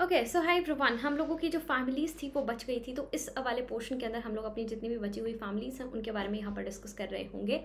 Okay so hi everyone, हम लोगों की जो फैमिलीज़ थी वो बच गई थी, तो इस वाले पोर्शन के अंदर हम लोग अपनी जितनी भी बची हुई फैमिलीज़ हैं उनके बारे में यहाँ पर डिस्कस कर रहे होंगे,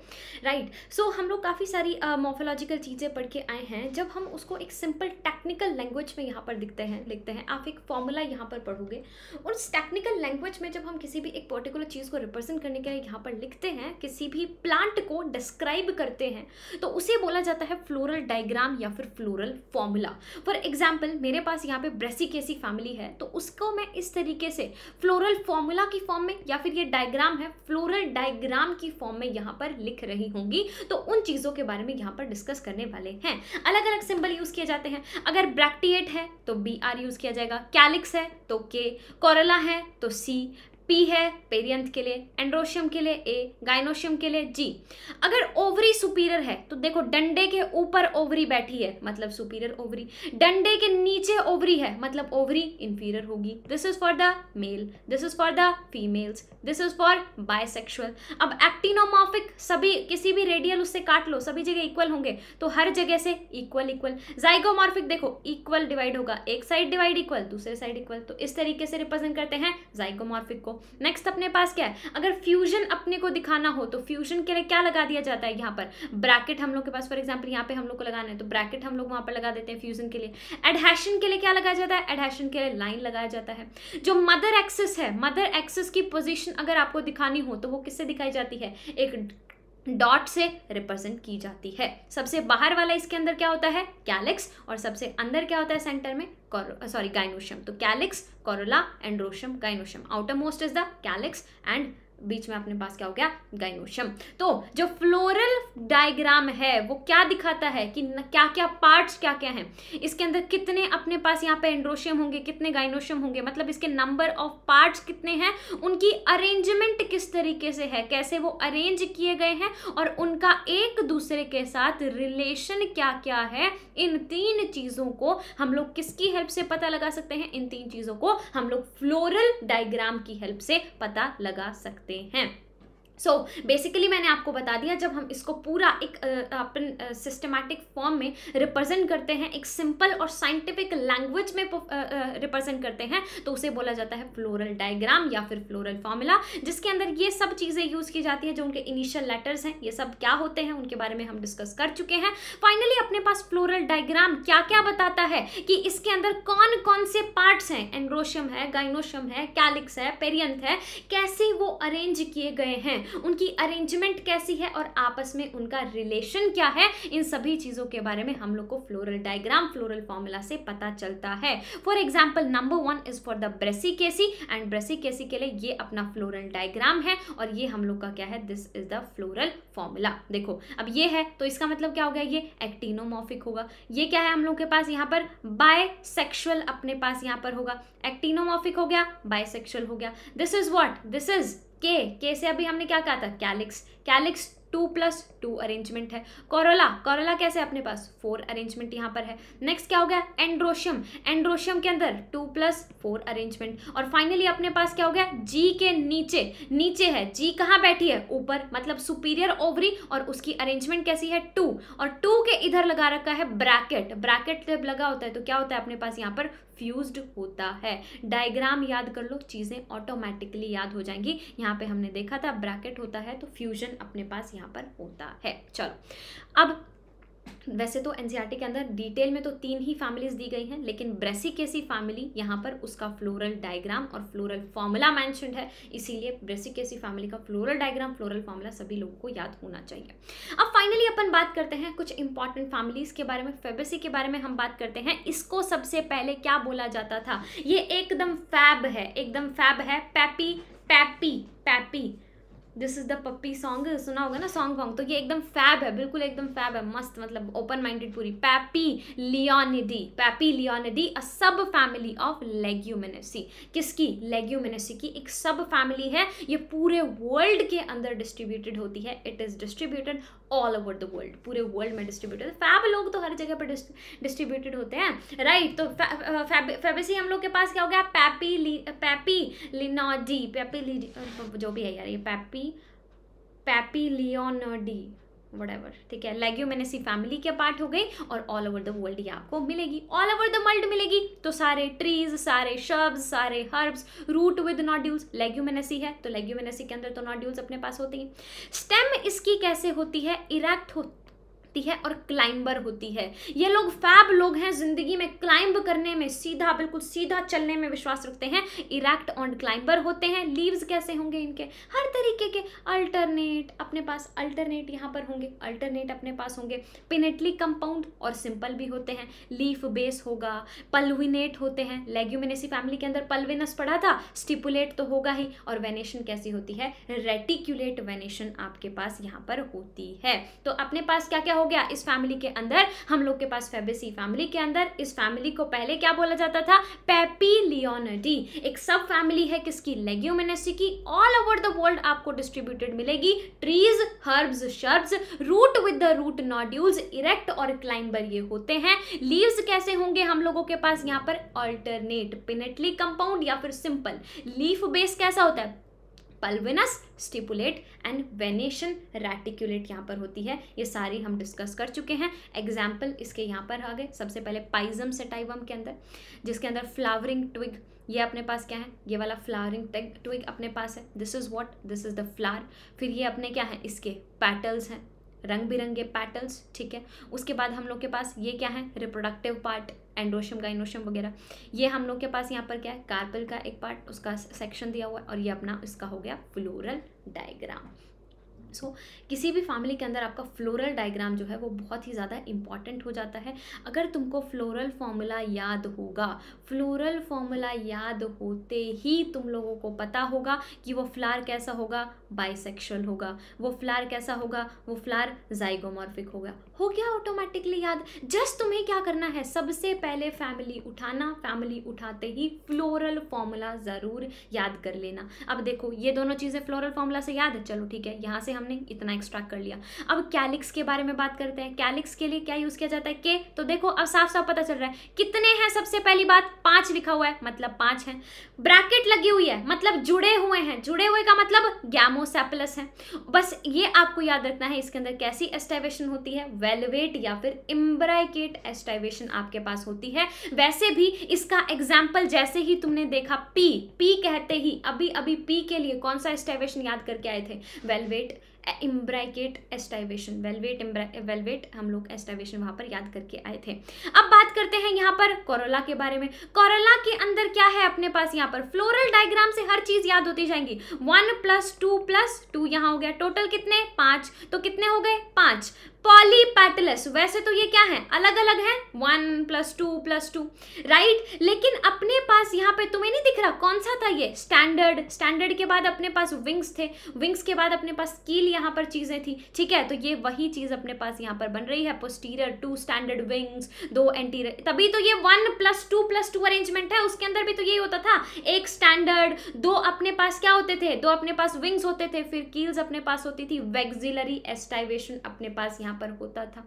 राइट। सो हम लोग काफ़ी सारी मॉर्फोलॉजिकल चीज़ें पढ़ के आए हैं। जब हम उसको एक सिंपल टेक्निकल लिखते हैं, आप एक फॉर्मूला यहाँ पर पढ़ोगे और उस टेक्निकल लैंग्वेज में जब हम किसी भी एक पर्टिकुलर चीज़ को रिप्रेजेंट करने के लिए यहाँ पर लिखते हैं, किसी भी प्लांट को डिस्क्राइब करते हैं, तो उसे बोला जाता है फ्लोरल डायग्राम या फिर फ्लोरल फॉर्मूला। फॉर एग्जाम्पल, मेरे पास यहाँ पे ब्रेसिकेसी फैमिली है, तो उसको मैं इस तरीके से फ्लोरल फॉर्मूला की फॉर्म में या फिर ये डायग्राम है फ्लोरल डायग्राम की फॉर्म में यहाँ पर लिख रही होंगी। तो उन चीज़ों के बारे में यहाँ पर डिस्कस करने वाले हैं। अलग अलग सिंबल यूज़ किए जाते हैं। अगर ब्रैक्टिएट है तो BR यूज़ किया जाएगा, कैलिक्स है तो K, कोरोला है तो C, P है पेरियंथ के लिए, एंड्रोशियम के लिए A, गाइनोशियम के लिए G। अगर ओवरी सुपीरियर है तो देखो डंडे के ऊपर ओवरी बैठी है मतलब सुपीरियर ओवरी, डंडे के नीचे ओवरी है मतलब ओवरी इंफीरियर होगी। This is for the male, this is for the females, this is for bisexual. अब एक्टिनोमॉर्फिक सभी किसी भी रेडियल उससे काट लो, सभी जगह इक्वल होंगे, तो हर जगह से इक्वल इक्वल। जाइगोमॉर्फिक देखो इक्वल डिवाइड होगा, एक साइड डिवाइड इक्वल, दूसरे साइड इक्वल, तो इस तरीके से रिप्रेजेंट करते हैं जाइगोमॉर्फिक को। नेक्स्ट अपने पास क्या है, अगर फ्यूजन अपने को दिखाना हो तो फ्यूजन के लिए क्या लगा दिया जाता है, यहाँ पर ब्रैकेट हम लोग के पास, फॉर एग्जांपल यहाँ पे हम लोग को लगाना है तो ब्रैकेट हम लोग वहां पर लगा देते हैं फ्यूजन के लिए। एडहेशन के लिए क्या लगाया जाता है, एडहेशन के लिए लाइन लगाया जाता है। जो मदर एक्सिस है, मदर एक्सिस की पोजीशन अगर आपको दिखानी हो तो वो किससे दिखाई जाती है, एक डॉट से रिप्रेजेंट की जाती है। सबसे बाहर वाला इसके अंदर क्या होता है, कैलिक्स, और सबसे अंदर क्या होता है सेंटर में, गाइनोशियम। तो calyx, corolla, androecium, gynoecium. Outer most is the calyx and बीच में अपने पास क्या हो गया, गाइनोशियम। तो जो फ्लोरल डायग्राम है वो क्या दिखाता है कि क्या क्या पार्ट्स क्या क्या हैं, इसके अंदर कितने अपने पास यहाँ पे एंड्रोशियम होंगे, कितने गाइनोशियम होंगे, मतलब इसके नंबर ऑफ पार्ट्स कितने हैं, उनकी अरेंजमेंट किस तरीके से है, कैसे वो अरेंज किए गए हैं और उनका एक दूसरे के साथ रिलेशन क्या क्या है। इन तीन चीजों को हम लोग किसकी हेल्प से पता लगा सकते हैं, इन तीन चीजों को हम लोग फ्लोरल डायग्राम की हेल्प से पता लगा सकते हैं। सो बेसिकली मैंने आपको बता दिया, जब हम इसको पूरा एक अपन सिस्टमैटिक फॉर्म में रिप्रेजेंट करते हैं, एक सिंपल और साइंटिफिक लैंग्वेज में रिप्रेजेंट करते हैं, तो उसे बोला जाता है फ्लोरल डायग्राम या फिर फ्लोरल फॉर्मूला, जिसके अंदर ये सब चीज़ें यूज़ की जाती है। जो उनके इनिशियल लेटर्स हैं, ये सब क्या होते हैं उनके बारे में हम डिस्कस कर चुके हैं। फाइनली अपने पास फ्लोरल डायग्राम क्या क्या बताता है कि इसके अंदर कौन कौन से पार्ट्स हैं, एंड्रोशियम है, गाइनोशियम है, कैलिक्स है, पेरियंथ है, कैसे वो अरेंज किए गए हैं, उनकी अरेंजमेंट कैसी है और आपस में उनका रिलेशन क्या है। इन सभी चीजों के बारे में हम लोग को फ्लोरल डायग्राम, फ्लोरल फॉर्मूला से पता चलता है। For example number 1 is for the Brassicaceae, and Brassicaceae के लिए ये अपना फ्लोरल डायग्राम है और ये हम लोग का क्या है, this is the floral formula. देखो अब ये है तो इसका मतलब क्या हो गया, ये एक्टिनोमॉर्फिक होगा। ये क्या है हम लोग के पास यहाँ पर, बायसेक्सुअल अपने पास यहाँ पर होगा। एक्टिनोमॉर्फिक हो गया, बायसेक्सुअल हो गया। This is what, this is के से अभी हमने क्या कहा था, कैलिक्स, कैलिक्स 2+2 अरेंजमेंट है। कोरोला, कोरोला कैसे अपने पास 4 अरेंजमेंट यहाँ पर है। नेक्स्ट क्या हो गया, एंड्रोशियम, एंड्रोशियम के अंदर 2+4 अरेंजमेंट। और फाइनली अपने पास क्या हो गया, जी के नीचे, नीचे है, जी कहाँ बैठी है, ऊपर, मतलब सुपीरियर ओवरी, और उसकी अरेंजमेंट कैसी है 2, और 2 के इधर लगा रखा है ब्रैकेट। ब्रैकेट जब लगा होता है तो क्या होता है अपने पास यहाँ पर, फ्यूज्ड होता है। डायग्राम याद कर लो, चीजें ऑटोमेटिकली याद हो जाएंगी। यहाँ पे हमने देखा था ब्रैकेट होता है तो फ्यूजन अपने पास यहाँ पर होता है। चलो अब वैसे तो एनसीईआरटी के अंदर डिटेल में तो 3 ही फैमिलीज दी गई हैं, लेकिन ब्रेसिकेसी फैमिली यहाँ पर उसका फ्लोरल डायग्राम और फ्लोरल फॉर्मूला मेंशन्ड है, इसीलिए ब्रेसिकेसी फैमिली का फ्लोरल डायग्राम, फ्लोरल फॉर्मूला सभी लोगों को याद होना चाहिए। अब फाइनली अपन बात करते हैं कुछ इंपॉर्टेंट फैमिलीज के बारे में। फेबेसी के बारे में हम बात करते हैं। इसको सबसे पहले क्या बोला जाता था, ये एकदम फैब है, एकदम फैब है। पैपी, पैपी, पैपी, this is the puppy song, सुना होगा ना सॉन्ग वॉन्ग, तो ये एकदम फैब है, बिल्कुल एकदम फैब है, मस्त, मतलब ओपन माइंडेड पूरी। पैपीलियोनिडी, पैपीलियोनिडी अ सब फैमिली ऑफ लेग्यूमिनेसी। किसकी, लेग्यूमिनेसी की एक सब फैमिली है। ये पूरे वर्ल्ड के अंदर डिस्ट्रीब्यूटेड होती है। It is distributed all over the world, पूरे वर्ल्ड में डिस्ट्रीब्यूटेड। फैब लोग तो हर जगह पर डिस्ट्रीब्यूटेड होते हैं, राइट। तो फेबेसी हम लोग के पास क्या हो गया, पैपीलियोनिडी, जो भी है यार ये पैपीलियोनिडी, व्हाटएवर, ठीक है। लेग्यूमिनेसी फैमिली के पार्ट हो गई और ऑल ओवर द वर्ल्ड ये आपको मिलेगी, ऑल ओवर द वर्ल्ड मिलेगी। तो सारे ट्रीज, सारे शब्स, सारे herbs, root with nodules, Leguminosae है तो लेग्यूमिनेसी के अंदर तो नोड्यूल्स अपने पास होती हैं। स्टेम इसकी कैसे होती है, इरेक्ट होती है और क्लाइंबर होती है। ये लोग फैब लोग हैं, जिंदगी में क्लाइंब करने में, सीधा बिल्कुल सीधा चलने में विश्वास रखते हैं, इरेक्ट और क्लाइंबर होते हैं। लीव्स कैसे होंगे इनके, हर तरीके के अल्टरनेट अपने पास, अल्टरनेट यहाँ पर होंगे, अल्टरनेट अपने पास होंगे। पिनेटली कंपाउंड और सिंपल भी होते हैं, लीफ बेस होगा, पल्विनेट होते हैं। लेग्यूमिनेसी फैमिली के अंदर पल्विनस पढ़ा था, स्टिपुलेट तो होगा ही। और वेनेशन कैसी होती है, रेटिकुलेट वेनेशन आपके पास यहाँ पर होती है। तो अपने पास क्या क्या हो गया इस फैमिली के अंदर, हम लोग के पास फेबेसी फैमिली के अंदर इस फैमिली को पहले क्या बोला जाता था, पेपिलियोनिडी। एक सब फैमिली है किसकी, लेग्यूमिनेसी की। ऑल ओवर द वर्ल्ड आपको डिस्ट्रीब्यूटेड मिलेगी, trees, herbs, shrubs, root with the root nodules, erect और क्लाइंबर ये होते हैं। लीव्स कैसे होंगे हम लोगों के पास यहाँ पर, अल्टरनेट, पिनेटली कंपाउंड या फिर सिंपल। लीफ बेस कैसा होता है, pulvinus, stipulate and venation, reticulate यहाँ पर होती है। ये सारी हम डिस्कस कर चुके हैं। एग्जाम्पल इसके यहाँ पर आ गए। सबसे पहले पाइजम सेटाइवम के अंदर, जिसके अंदर फ्लावरिंग ट्विग, ये अपने पास क्या है, ये वाला फ्लावरिंग ट्विग अपने पास है। This is what, this is the flower. फिर ये अपने क्या है, इसके पैटल्स हैं, रंग बिरंगे पैटल्स, ठीक है। उसके बाद हम लोग के पास ये क्या है, रिप्रोडक्टिव पार्ट, एंड्रोशियम, गाइनोशियम वगैरह। ये हम लोग के पास यहाँ पर क्या है, कार्पेल का एक पार्ट, उसका सेक्शन दिया हुआ है। और ये अपना इसका हो गया फ्लोरल डायग्राम। सो किसी भी फैमिली के अंदर आपका फ्लोरल डायग्राम जो है वो बहुत ही ज़्यादा इंपॉर्टेंट हो जाता है। अगर तुमको फ्लोरल फॉर्मूला याद होगा, फ्लोरल फॉर्मूला याद होते ही तुम लोगों को पता होगा कि वो फ्लावर कैसा होगा, बाइसेक्शुअल होगा। वो फ्लावर कैसा होगा, वो फ्लावर जाइगोमॉर्फिक होगा। हो गया ऑटोमेटिकली याद। जस्ट तुम्हें क्या करना है, सबसे पहले फैमिली उठाना, फैमिली उठाते ही फ्लोरल फॉर्मूला ज़रूर याद कर लेना। अब देखो ये दोनों चीज़ें फ्लोरल फॉर्मूला से याद है, चलो ठीक है, यहाँ से हमने इतना एक्सट्रैक्ट कर लिया। अब कैलिक्स के बारे में बात करते हैं। कैलिक्स के लिए क्या यूज किया जाता है, के। तो देखो अब साफ साफ पता चल रहा है कितने हैं। सबसे पहली बात 5 लिखा हुआ है, मतलब 5 हैं। ब्रैकेट लगी हुई है, मतलब जुड़े हुए हैं। जुड़े हुए का मतलब गैमोसेपलस है। बस ये आपको याद रखना है। इसके अंदर कैसी एस्टाइवेशन होती है, वेलवेट या फिर इम्ब्राइकेट एस्टाइवेशन आपके पास होती है। वैसे भी इसका एग्जाम्पल जैसे ही तुमने देखा, पी कहते ही अभी अभी पी के लिए कौन सा एस्टाइवेशन याद करके आए थे, वेलवेट इम्ब्राइकेट एस्टाइवेशन। वेलवेट हम लोग एस्टाइवेशन वहां पर याद करके आए थे। अब बात करते हैं यहाँ पर कोरोला के बारे में। कोरोला के अंदर क्या है अपने पास, यहाँ पर फ्लोरल डायग्राम से हर चीज याद होती जाएंगी। 1 + 2 यहाँ हो गया, टोटल कितने 5, तो कितने हो गए 5। पॉलीपेटलस, वैसे तो ये क्या है, अलग अलग है, 1 + 2 + 2, राइट। लेकिन अपने पास यहाँ पे तुम्हें नहीं दिख रहा कौन सा था ये, स्टैंडर्ड के बाद अपने पास विंग्स थे, विंग्स के बाद अपने पास कील यहाँ पर चीजें थी, ठीक है। तो ये वही चीज अपने पास यहाँ पर बन रही है, पोस्टीरियर 2 स्टैंडर्ड विंग्स, 2 एंटीरियर। तभी तो ये 1 + 2 + 2 अरेंजमेंट है। उसके अंदर भी तो यही होता था, एक स्टैंडर्ड, 2 अपने पास क्या होते थे, 2 अपने पास विंग्स होते थे, फिर कील्स अपने पास होती थी, वेक्सिलरी एस्टाइवेशन अपने पास यहाँ पर होता था,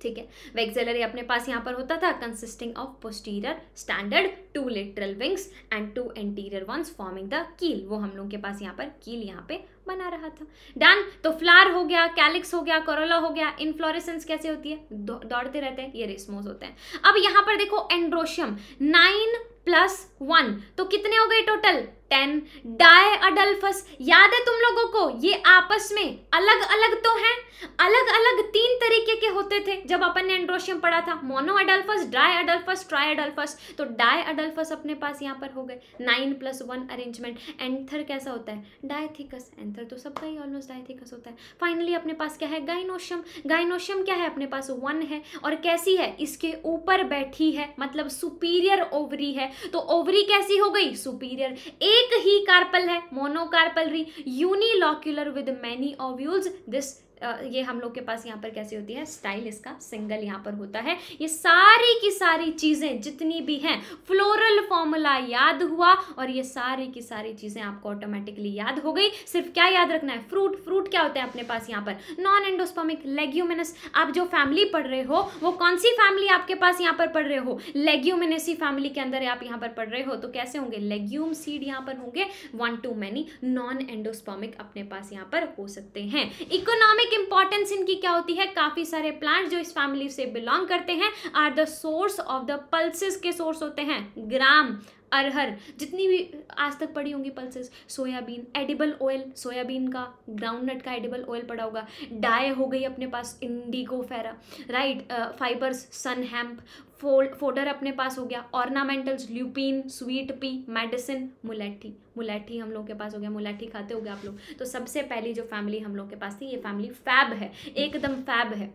ठीक है। वेक्सिलरी अपने पास यहाँ पर होता था, consisting of posterior standard, 2 lateral wings and 2 anterior ones forming the keel. वो हम लोग के पास यहाँ पर कील यहाँ पे बना रहा था। डन। तो फ्लावर हो गया, कैलिक्स हो गया, कोरोला हो गया। इनफ्लोरेसेंस कैसे होती है, दौड़ते रहते हैं, ये रेसमोस होते हैं। अब यहाँ पर देखो एंड्रोशियम, 9 + 1, तो कितने हो गए टोटल 10। डायअडल्फस याद है तुम लोगों को, ये आपस में अलग अलग तो हैं, अलग अलग 3 तरीके के होते थे जब अपन ने एंड्रोशियम पढ़ा था, मोनोअडल्फस, डायअडल्फस, ट्राइअडल्फस। तो डायअडल्फस अपने पास यहाँ पर हो गए, 9 + 1 अरेंजमेंट। एंथर कैसा होता है, डायथिकस। एंथर तो सबका ही ऑलमोस्ट डायथिकस होता है। फाइनली अपने पास क्या है, गाइनोशियम। गाइनोशियम क्या है अपने पास, 1 है, और कैसी है, इसके ऊपर बैठी है, मतलब सुपीरियर ओवरी है। तो ओवरी कैसी हो गई, सुपीरियर। एक ही कार्पल है, monocarpellary, unilocular with many ovules. This ये हम लोग के पास यहाँ पर कैसी होती है, स्टाइल इसका सिंगल यहाँ पर होता है। ये सारी की सारी चीजें जितनी भी हैं, फ्लोरल फॉर्मूला याद हुआ और ये सारी की सारी चीजें आपको ऑटोमेटिकली याद हो गई। सिर्फ क्या याद रखना है, फ्रूट क्या होते हैं अपने पास यहाँ पर, नॉन एंडोस्पर्मिक, लेग्यूमिनस। आप जो फैमिली पढ़ रहे हो वो कौन सी फैमिली आपके पास यहाँ पर पढ़ रहे हो, लेग्यूमिनेसी फैमिली के अंदर आप यहाँ पर पढ़ रहे हो। तो कैसे होंगे, लेग्यूम सीड यहाँ पर होंगे, 1 to many, नॉन एंडोस्पर्मिक अपने पास यहाँ पर हो सकते हैं। इकोनॉमिक इकोनॉमिक इंपॉर्टेंस इनकी क्या होती है, काफी सारे प्लांट जो इस फैमिली से बिलोंग करते हैं are the source of the pulses के सोर्स होते हैं, ग्राम, अरहर, जितनी भी आज तक पड़ी होंगी pulses, soybean, edible oil, soybean का, ग्राउंडनट का एडिबल ऑयल पड़ा होगा, डाई हो गई अपने पास indigofera, right, fibres, sunn hemp, fodder अपने पास हो गया, ornamentals, lupin, sweet pea, medicine, मुलेठी, मुलेठी हम लोग के पास हो गया, मुलेठी खाते हो गए आप लोग। तो सबसे पहली जो फैमिली हम लोग के पास थी, ये फैमिली फैब है, एकदम फैब है,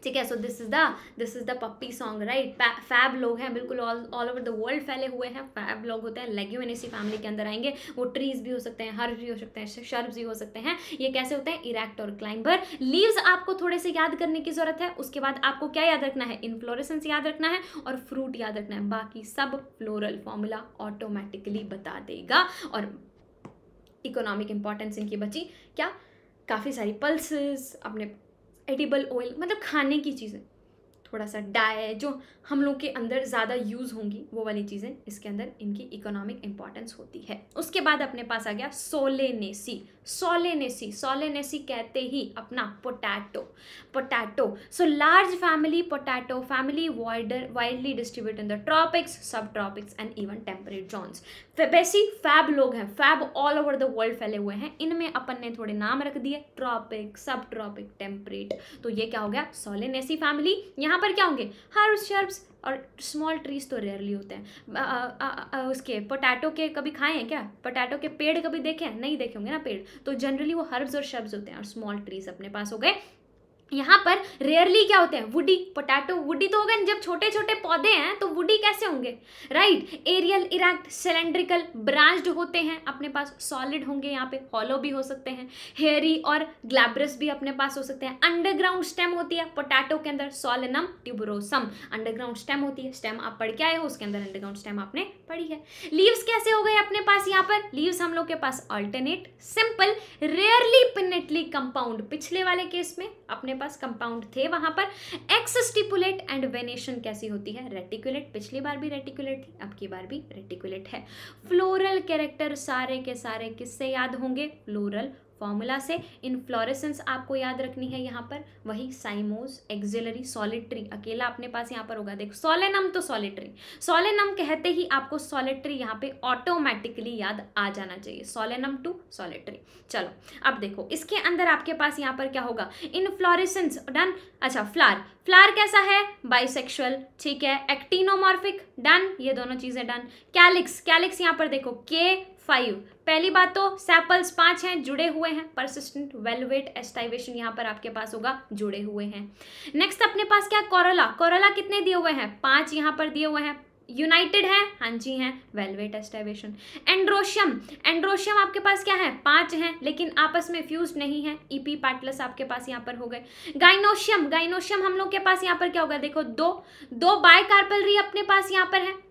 ठीक है। So this is the puppy song, right. Fab लोग हैं, बिल्कुल ऑल ओवर द वर्ल्ड फैले हुए हैं, फैब लोग होते हैं, लेग्यूमिनेसी फैमिली के अंदर आएंगे। वो ट्रीज भी हो सकते हैं, हर्ब भी हो सकते हैं, शर्ब्स भी हो सकते हैं। ये कैसे होते हैं, इरेक्ट और क्लाइंबर। लीव्स आपको थोड़े से याद करने की जरूरत है, उसके बाद आपको क्या याद रखना है, इन्फ्लोरेसेंस याद रखना है और फ्रूट याद रखना है, बाकी सब फ्लोरल फॉर्मूला ऑटोमेटिकली बता देगा। और इकोनॉमिक इंपॉर्टेंस इनकी बची क्या, काफ़ी सारी पल्सेस, अपने एडिबल ऑयल, मतलब खाने की चीज़ें, थोड़ा सा डाई जो हम लोग के अंदर ज़्यादा यूज़ होंगी, वो वाली चीज़ें इसके अंदर इनकी इकोनॉमिक इंपॉर्टेंस होती है। उसके बाद अपने पास आ गया सोलेनेसी। सोलेनेसी, सोलेनेसी कहते ही अपना potato, potato. So large family potato family, widely distribute in the tropics, sub tropics and even temperate zones. बेसी फैब लोग हैं, फैब ऑल ओवर द वर्ल्ड फैले हुए हैं। इनमें अपन ने थोड़े नाम रख दिए, ट्रॉपिक, सब ट्रॉपिक, टेम्परेट। तो ये क्या हो गया, सोलेनेसी फैमिली। यहाँ पर क्या होंगे, हर्ब्स, शर्ब्स और स्मॉल ट्रीज तो रेयरली होते हैं। उसके पोटैटो के कभी खाए हैं क्या, पोटैटो के पेड़ कभी देखे हैं, नहीं देखे होंगे ना पेड़, तो जनरली वो हर्ब्स और शर्ब्स होते हैं। और स्मॉल ट्रीज अपने पास हो गए। यहाँ पर रेयरली क्या होते हैं, वुडी, पोटैटो वुडी तो हो गए, जब छोटे छोटे पौधे हैं तो वुडी कैसे होंगे, right. Aerial, erect, cylindrical, branched होते हैं अपने पास, सॉलिड होंगे, यहाँ पे हॉलो भी हो सकते हैं, हेयरी और ग्लैब्रस भी अपने पास हो सकते हैं। अंडरग्राउंड स्टेम होती है पोटैटो के अंदर, सोलेनम ट्यूबरोसम, अंडरग्राउंड स्टेम होती है। स्टेम आप पढ़ के आए हो, उसके अंदर अंडरग्राउंड स्टेम आपने पढ़ी है। लीव्स कैसे हो गए अपने पास, यहाँ पर लीव्स हम लोग के पास alternate, simple, rarely pinnately compound. पिछले वाले केस में अपने पास कंपाउंड थे वहां पर। एक्स स्टिपुलेट एंड वेनेशन कैसी होती है, रेटिकुलेट, पिछली बार भी रेटिकुलेट थी, अब की बार भी रेटिकुलेट है। फ्लोरल कैरेक्टर सारे के सारे किससे याद होंगे, फ्लोरल फॉर्मूला से। इनफ्लोरेसेंस आपको याद रखनी है यहाँ पर, वही साइमोस, एक्सिलरी, सॉलिटरी, अकेला अपने पास यहाँ पर होगा, देखो सोलेनम तो सॉलिटरी, सोलेनम कहते ही आपको सॉलिटरी यहाँ पे ऑटोमेटिकली याद आ जाना चाहिए, सोलेनम टू सॉलिटरी। चलो अब देखो इसके अंदर आपके पास यहाँ पर क्या होगा, इनफ्लोरेसेंस डन। अच्छा फ्लावर, फ्लावर कैसा है, बाइसेक्सुअल, ठीक है। एक्टिनोमॉर्फिक डन, ये दोनों चीजें डन। कैलिक्स, कैलिक्स यहाँ पर देखो K5, पहली बात तो सेपल्स 5 हैं, जुड़े हुए हैं, परसिस्टेंट, वेलवेट, एस्टाइवेशन यहाँ पर आपके पास होगा, जुड़े हुए हैं। नेक्स्ट अपने पास क्या, कोरोला, कोरोला कितने दिए हुए हैं, 5 यहाँ पर दिए हुए हैं, यूनाइटेड है, हाँ जी हैं, वेलवेट, एस्टाइवेशन। एंड्रोशियम, एंड्रोशियम आपके पास क्या है, 5 हैं लेकिन आपस में फ्यूज नहीं है, ईपी पैटलस आपके पास यहाँ पर हो गए। गाइनोशियम, गाइनोशियम हम लोग के पास यहाँ पर क्या होगा, देखो दो बायकार्पलरी अपने पास यहाँ पर है,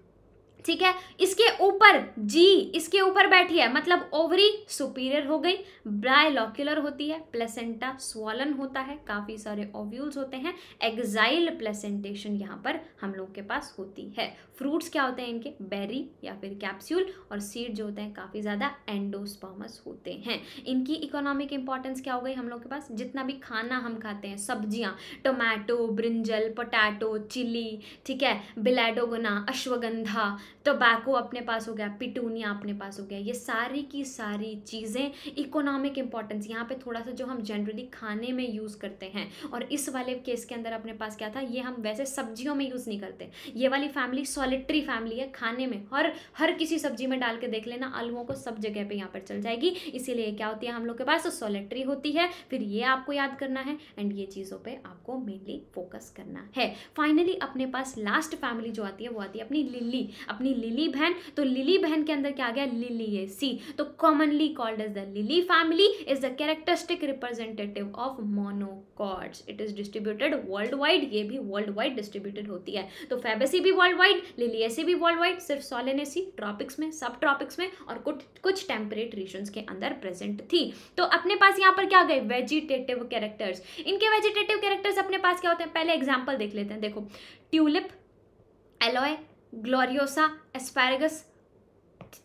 ठीक है। इसके ऊपर जी, इसके ऊपर बैठी है, मतलब ओवरी सुपीरियर हो गई, ब्राइलॉक्युलर होती है, प्लेसेंटा स्वॉलन होता है, काफी सारे ओव्यूल्स होते हैं, एक्साइल प्लेसेंटेशन यहाँ पर हम लोग के पास होती है। फ्रूट्स क्या होते हैं इनके, बेरी या फिर कैप्सूल, और सीड जो होते हैं काफी ज्यादा एंडोस्पर्मस होते हैं। इनकी इकोनॉमिक इंपॉर्टेंस क्या हो गई हम लोग के पास, जितना भी खाना हम खाते हैं, सब्जियां, टोमेटो, ब्रिंजल, पोटैटो, चिली, ठीक है, बिलेडोगोना, अश्वगंधा, टोबैको अपने पास हो गया, पिटूनिया अपने पास हो गया, ये सारी की सारी चीज़ें इकोनॉमिक इंपॉर्टेंस। यहाँ पे थोड़ा सा जो हम जनरली खाने में यूज़ करते हैं, और इस वाले केस के अंदर अपने पास क्या था, ये हम वैसे सब्जियों में यूज़ नहीं करते। ये वाली फैमिली सॉलिटरी फैमिली है, खाने में हर किसी सब्जी में डाल के देख लेना, आलूओं को सब जगह पे यहाँ पर चल जाएगी, इसीलिए क्या होती है हम लोग के पास, सॉलिटरी होती है। फिर ये आपको याद करना है एंड ये चीज़ों पर आपको मेनली फोकस करना है। फाइनली अपने पास लास्ट फैमिली जो आती है वो आती है अपनी लिली, अपनी लिली बहन। तो लिली बहन के अंदर क्या आ गया, लिलिएसी। तो commonly called as the lily family, is the characteristic representative of monocots. It is distributed world wide, ये भी वर्ल्ड वाइड डिस्ट्रीब्यूटेड होती है। तो फैबेसी भी वर्ल्ड वाइड, लिलिएसी भी वर्ल्ड वाइड, सिर्फ सोलेनेसी ट्रॉपिक्स में, सब ट्रॉपिक्स में और कुछ टेम्परेट रीजन्स के अंदर प्रेजेंट थी। तो अपने पास यहाँ पर क्या गए, वेजिटेटिव कैरेक्टर्स। इनके वेजिटेटिव कैरेक्टर्स अपने पास क्या होते हैं, पहले एग्जाम्पल देख लेते हैं। देखो ट्यूलिप, एलोए, ग्लोरियोसा, एस्पैरागस,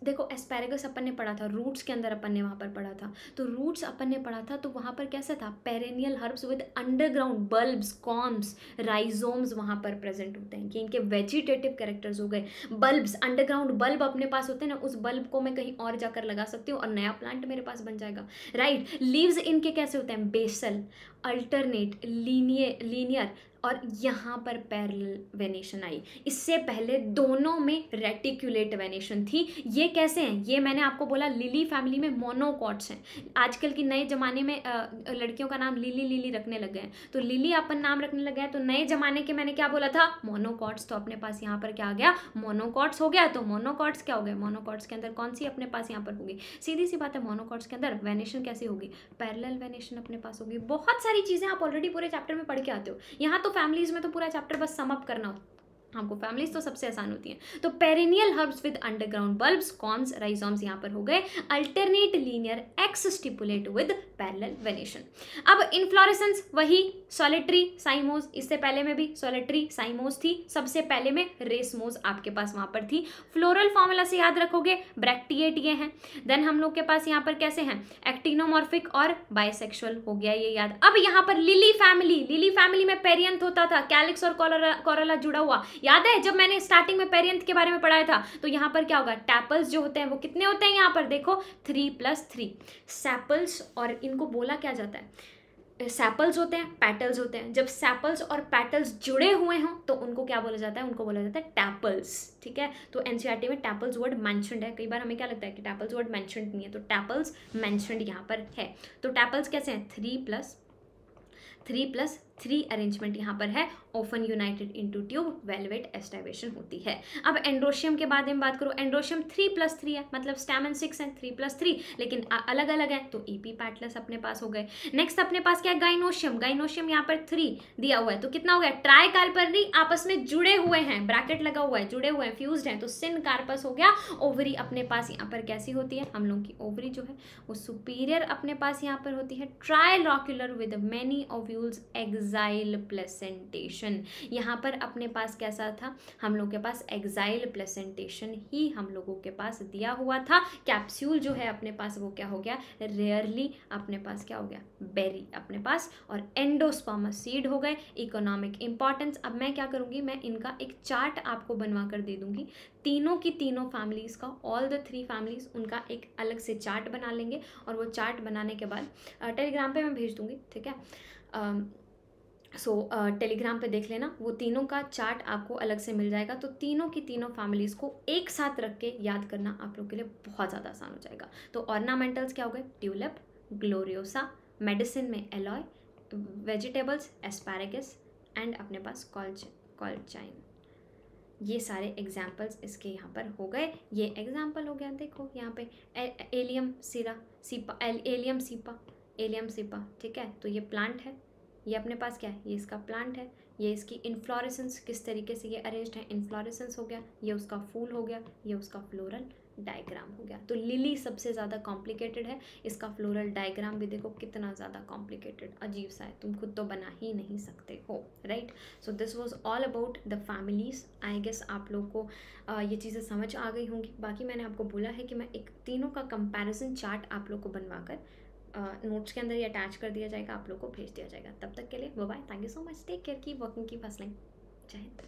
देखो एस्पैरेगस अपन ने पढ़ा था, रूट्स के अंदर अपन ने वहाँ पर पढ़ा था, तो रूट्स अपन ने पढ़ा था तो वहाँ पर कैसा था, perennial herbs with underground bulbs, corms, rhizomes वहाँ पर प्रेजेंट होते हैं, कि इनके वेजिटेटिव कैरेक्टर्स हो गए। बल्ब्स, अंडरग्राउंड बल्ब अपने पास होते हैं ना, उस बल्ब को मैं कहीं और जाकर लगा सकती हूँ और नया प्लांट मेरे पास बन जाएगा, राइट। लीव्स इनके कैसे होते हैं, बेसल, अल्टरनेट, लीनियर, और यहाँ पर पैरेलल वेनेशन आई। इससे पहले दोनों में रेटिकुलेट वेनेशन थी। ये कैसे हैं, ये मैंने आपको बोला लिली फैमिली में मोनोकॉट्स हैं। आजकल की नए ज़माने में लड़कियों का नाम लिली लिली रखने लग गए हैं, तो लिली अपन नाम रखने लग गए हैं, तो नए ज़माने के मैंने क्या बोला था, मोनोकॉट्स। तो अपने पास यहाँ पर क्या आ गया, मोनोकॉट्स हो गया। तो मोनोकॉट्स क्या हो गए, मोनोकॉट्स के अंदर कौन सी अपने पास यहाँ पर होगी, सीधी सी बात है, मोनोकॉट्स के अंदर वेनेशन कैसी होगी, पैरेलल वेनेशन अपने पास होगी। बहुत सारी चीज़ें आप ऑलरेडी पूरे चैप्टर में पढ़ के आते हो। यहाँ तो फैमिलीज में तो पूरा चैप्टर बस सम अप करना हो हमको, फैमिलीज तो सबसे आसान होती हैं। तो perennial herbs with underground bulbs, corms, rhizomes यहाँ पर हो गए। Alternate, linear, exstipulate with parallel venation. अब इन्फ्लोरेसेंस वही सॉलिटरी, साइमोज, इससे पहले में भी सॉलिटरी साइमोज थी, सबसे पहले में रेसमोज आपके पास वहाँ पर थी। फ्लोरल फॉर्मूला से याद रखोगे, ब्रैक्टिएट ये हैं। देन हम लोग के पास यहाँ पर कैसे हैं, एक्टिनोमॉर्फिक और बाइसेक्सुअल हो गया ये याद। अब यहाँ पर लिली फैमिली में पेरियंथ होता था, कैलिक्स और कोरोला जुड़ा हुआ, याद है जब मैंने स्टार्टिंग में पेरियंथ के बारे में पढ़ाया था। तो यहाँ पर क्या होगा, टैपल्स जो होते हैं वो कितने होते हैं, यहाँ पर देखो 3+3 सैपल्स, और इनको बोला क्या जाता है, सैपल्स होते हैं, पैटल्स होते हैं। जब सैपल्स और पैटल्स जुड़े हुए हों तो उनको क्या बोला जाता है, उनको बोला जाता है टैपल्स, ठीक है। तो एनसीईआरटी में टैपल्स वर्ड मेंशन्ड है, कई बार हमें क्या लगता है कि टैपल्स वर्ड मेंशन्ड नहीं है, तो टैपल्स मेंशन्ड यहाँ पर है। तो टैपल्स कैसे हैं, 3+3 अरेंजमेंट यहाँ पर है, often united into tube, valvate aestivation होती है। अब एंड्रोशियम के बारे में बात करो, एंड्रोशियम 3+3 है, मतलब स्टैमेन 6 है, 3+3, लेकिन अलग अलग है, तो ईपी पैटलस अपने पास हो गए। नेक्स्ट अपने पास क्या है, गाइनोशियम यहाँ पर 3 दिया हुआ है, तो कितना हो गया, ट्राई कार्परी आपस में जुड़े हुए हैं, ब्रैकेट लगा हुआ है, जुड़े हुए हैं, फ्यूज्ड हैं, तो सिन कार्पस हो गया। ओवरी अपने पास यहाँ पर कैसी होती है, हम लोग की ओवरी जो है वो सुपीरियर अपने पास यहाँ पर होती है, trilocular with many ovules, axile placentation. यहाँ पर अपने पास कैसा था, हम लोग के पास एक्साइल प्लेसेंटेशन ही हम लोगों के पास दिया हुआ था। कैप्सूल जो है अपने पास वो क्या हो गया, रेयरली अपने पास क्या हो गया, बेरी अपने पास, और एंडोस्पर्मस सीड हो गए। इकोनॉमिक इंपॉर्टेंस, अब मैं क्या करूँगी, मैं इनका एक चार्ट आपको बनवा कर दे दूँगी, तीनों की तीनों फैमिलीज़ का, ऑल द 3 फैमिलीज़, उनका एक अलग से चार्ट बना लेंगे, और वो चार्ट बनाने के बाद टेलीग्राम पे मैं भेज दूँगी, ठीक है। टेलीग्राम पे देख लेना, वो तीनों का चार्ट आपको अलग से मिल जाएगा। तो तीनों की तीनों फैमिलीज़ को एक साथ रख के याद करना आप लोग के लिए बहुत ज़्यादा आसान हो जाएगा। तो ऑर्नामेंटल्स क्या हो गए, ट्यूलिप, ग्लोरियोसा, मेडिसिन में एलॉय, वेजिटेबल्स एस्पैरेगस, एंड अपने पास कॉलचाइन। ये सारे एग्जाम्पल्स इसके यहाँ पर हो गए। ये एग्जाम्पल हो गया, देखो यहाँ पे एलियम सीपा, ठीक है। तो ये प्लांट है, ये अपने पास क्या है, ये इसका प्लांट है, ये इसकी इन्फ्लोरेसेंस किस तरीके से ये अरेंज्ड है, इन्फ्लोरेसेंस हो गया, ये उसका फूल हो गया, ये उसका फ्लोरल डायग्राम हो गया। तो लिली सबसे ज़्यादा कॉम्प्लिकेटेड है, इसका फ्लोरल डायग्राम भी देखो कितना ज़्यादा कॉम्प्लिकेटेड, अजीब सा है, तुम खुद तो बना ही नहीं सकते हो, right. So this was all about the families. I guess आप लोग को ये चीज़ें समझ आ गई होंगी। बाकी मैंने आपको बोला है कि मैं एक तीनों का कंपैरिजन चार्ट आप लोग को बनवा कर नोट्स के अंदर ये अटैच कर दिया जाएगा, आप लोग को भेज दिया जाएगा। तब तक के लिए bye bye, thank you so much, take care, keep working, keep hustling, जय हिंद।